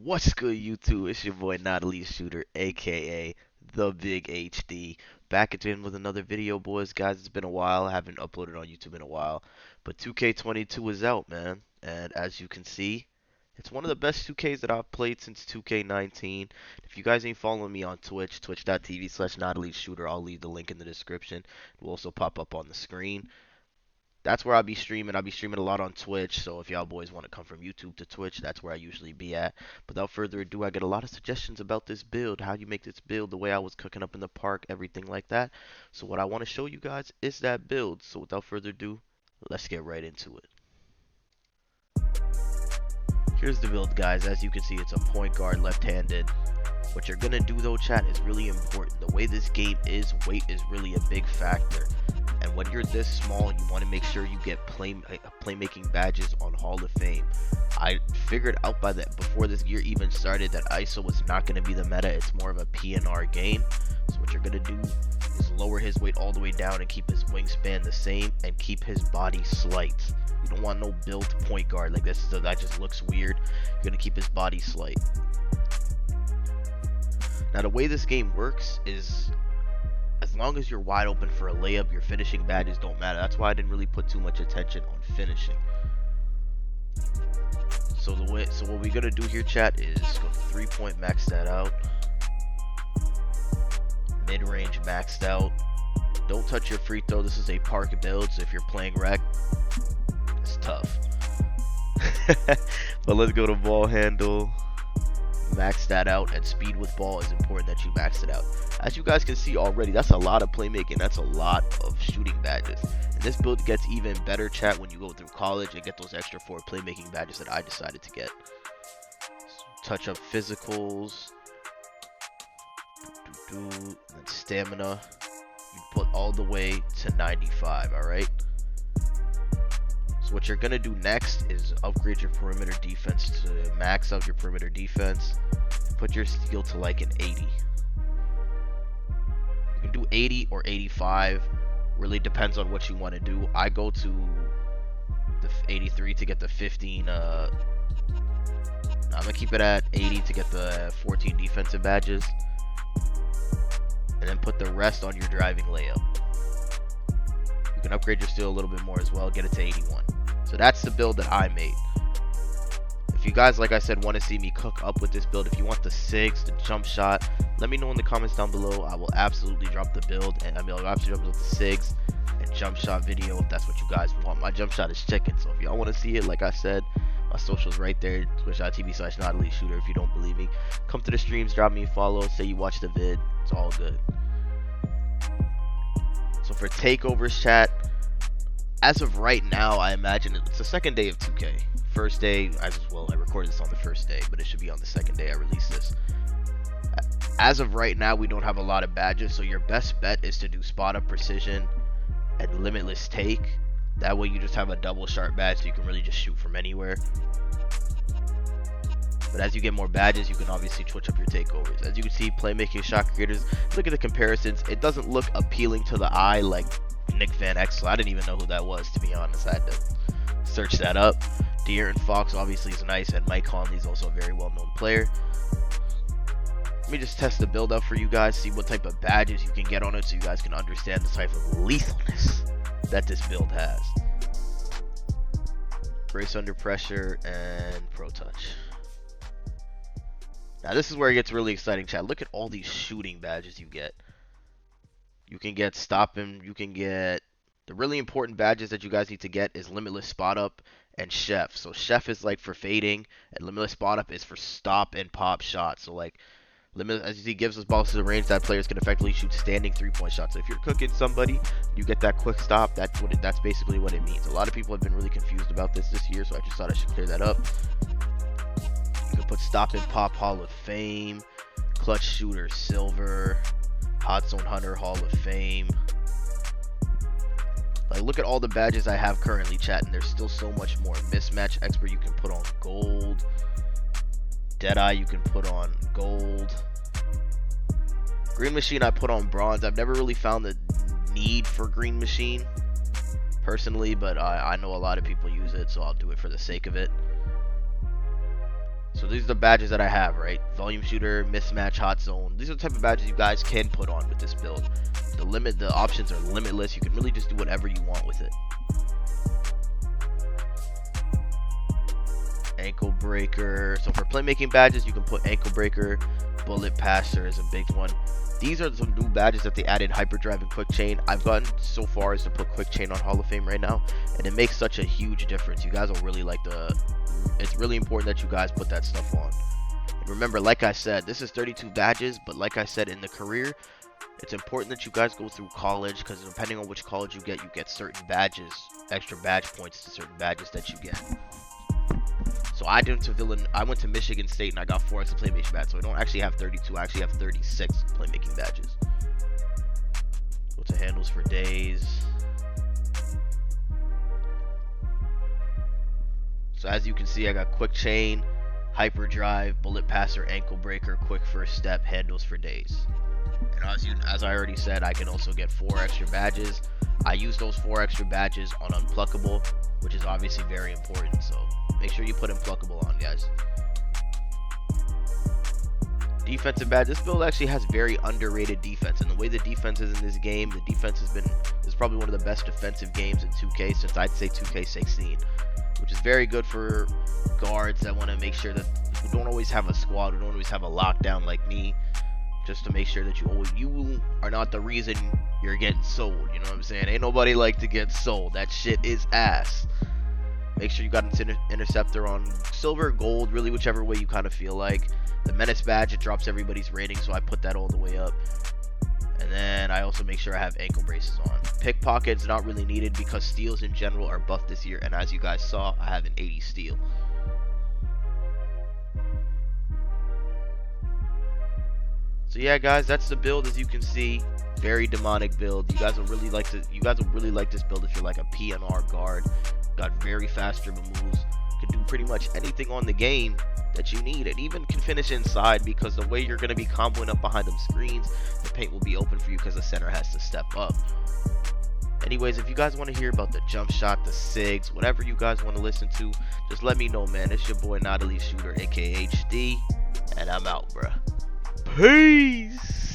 What's good, YouTube? It's your boy, Not Elite Shooter, aka The Big HD. Back again with another video, boys. Guys, it's been a while. I haven't uploaded on YouTube in a while. But 2K22 is out, man. And as you can see, it's one of the best 2Ks that I've played since 2K19. If you guys ain't following me on Twitch, twitch.tv/NotEliteShooter, I'll leave the link in the description. It will also pop up on the screen. That's where I'll be streaming. I'll be streaming a lot on Twitch, so if y'all boys want to come from YouTube to Twitch, that's where I usually be at. But without further ado, I get a lot of suggestions about this build, how you make this build, the way I was cooking up in the park, everything like that. So what I want to show you guys is that build. So without further ado, let's get right into it. Here's the build, guys. As you can see, it's a point guard, left-handed. What you're going to do, though, chat, is really important. The way this game is, weight is really a big factor. And when you're this small, you want to make sure you get playmaking badges on Hall of Fame. I figured out before this year even started that ISO was not going to be the meta. It's more of a PNR game. So what you're going to do is lower his weight all the way down and keep his wingspan the same and keep his body slight. You don't want no built point guard like this. So that just looks weird. You're going to keep his body slight. Now the way this game works is, as long as you're wide open for a layup, your finishing badges don't matter. That's why I didn't really put too much attention on finishing. So what we're gonna do here, chat, is go 3-point, max that out. Mid-range maxed out. Don't touch your free throw. This is a park build, so if you're playing rec, it's tough. But let's go to ball handle. Max that out, and speed with ball is important that you max it out. As you guys can see already, that's a lot of playmaking. That's a lot of shooting badges. And this build gets even better, chat, when you go through college and get those extra 4 playmaking badges that I decided to get. Touch up physicals, and then stamina. You put all the way to 95. All right. So what you're gonna do next is upgrade your perimeter defense to max out your perimeter defense. Put your steal to like an 80. You can do 80 or 85. Really depends on what you want to do. I go to the 83 to get the 15. I'm gonna keep it at 80 to get the 14 defensive badges, and then put the rest on your driving layup. You can upgrade your steal a little bit more as well. Get it to 81. So that's the build that I made. If you guys, like I said, want to see me cook up with this build, if you want the SIGS, the jump shot, let me know in the comments down below. I will absolutely drop the build, and I'll absolutely drop the SIGS and jump shot video if that's what you guys want. My jump shot is chicken, so if y'all want to see it, like I said, my socials right there, twitch.tv/NotEliteShooter. If you don't believe me, come to the streams, drop me a follow, say you watched the vid. It's all good. So for takeovers, chat, as of right now, I imagine it's the second day of 2K. First day, I recorded this on the first day, but it should be on the second day I release this. As of right now, we don't have a lot of badges, so your best bet is to do spot up precision and limitless take. That way you just have a double sharp badge, so you can really just shoot from anywhere. But as you get more badges, you can obviously switch up your takeovers. As you can see, playmaking, shot creators, look at the comparisons. It doesn't look appealing to the eye like Nick Van Exel. I didn't even know who that was, to be honest. I had to search that up. De'Aaron Fox obviously is nice, and Mike Conley is also a very well-known player. Let me just test the build up for you guys, see what type of badges you can get on it, so you guys can understand the type of lethalness that this build has. Brace under pressure and pro touch. Now this is where it gets really exciting, chat. Look at all these shooting badges you get. You can get stopping, you can get the really important badges that you guys need to get is limitless spot up and chef. So chef is like for fading, and limitless spot up is for stop and pop shots. So like limitless, as you see, gives us balls to the range that players can effectively shoot standing 3-point shots. So if you're cooking somebody, you get that quick stop. That's basically what it means. A lot of people have been really confused about this year, so I just thought I should clear that up. You can put stop and pop Hall of Fame, clutch shooter silver, hot zone hunter Hall of Fame. Like, look at all the badges I have currently, chat, and there's still so much more. Mismatch expert you can put on gold. Deadeye you can put on gold. Green machine I put on bronze. I've never really found the need for green machine personally, but I know a lot of people use it, so I'll do it for the sake of it. So these are the badges that I have, right? Volume shooter, mismatch, hot zone. These are the type of badges you guys can put on with this build. The options are limitless. You can really just do whatever you want with it. Ankle breaker. So for playmaking badges, you can put ankle breaker, bullet passer is a big one. These are some new badges that they added, hyperdrive and quick chain. I've gotten so far as to put quick chain on Hall of Fame right now, and it makes such a huge difference. You guys will really like it's really important that you guys put that stuff on. And remember, like I said, this is 32 badges, but like I said, in the career, it's important that you guys go through college, because depending on which college you get certain badges, extra badge points to certain badges that you get. So I went to Michigan State and I got 4 extra playmaking badges. So I don't actually have 32, I actually have 36 playmaking badges. Go to handles for days. So as you can see, I got quick chain, hyperdrive, bullet passer, ankle breaker, quick first step, handles for days. And as I already said, I can also get 4 extra badges. I use those 4 extra badges on unpluckable, which is obviously very important. So make sure you put unpluckable on, guys. Defensive badge. This build actually has very underrated defense, and the way the defense is in this game, the defense is probably one of the best defensive games in 2K since I'd say 2K16, which is very good for guards that want to make sure that who don't always have a squad, who don't always have a lockdown like me, just to make sure that you are not the reason you're getting sold. You know what I'm saying? Ain't nobody like to get sold. That shit is ass. Make sure you got an interceptor on silver, gold, really whichever way you kind of feel like. The menace badge, it drops everybody's rating, so I put that all the way up. And then I also make sure I have ankle braces on. Pickpocket's not really needed because steals in general are buffed this year, and as you guys saw, I have an 80 steal. So yeah, guys, that's the build. As you can see, very demonic build. You guys will really like this build if you're like a PNR guard. Got very fast dribble moves. Can do pretty much anything on the game that you need, and even can finish inside, because the way you're going to be comboing up behind them screens, the paint will be open for you because the center has to step up. Anyways, if you guys want to hear about the jump shot, the SIGS, whatever you guys want to listen to, just let me know, man. It's your boy Not Elite Shooter, aka HD, and I'm out, bruh. Peace.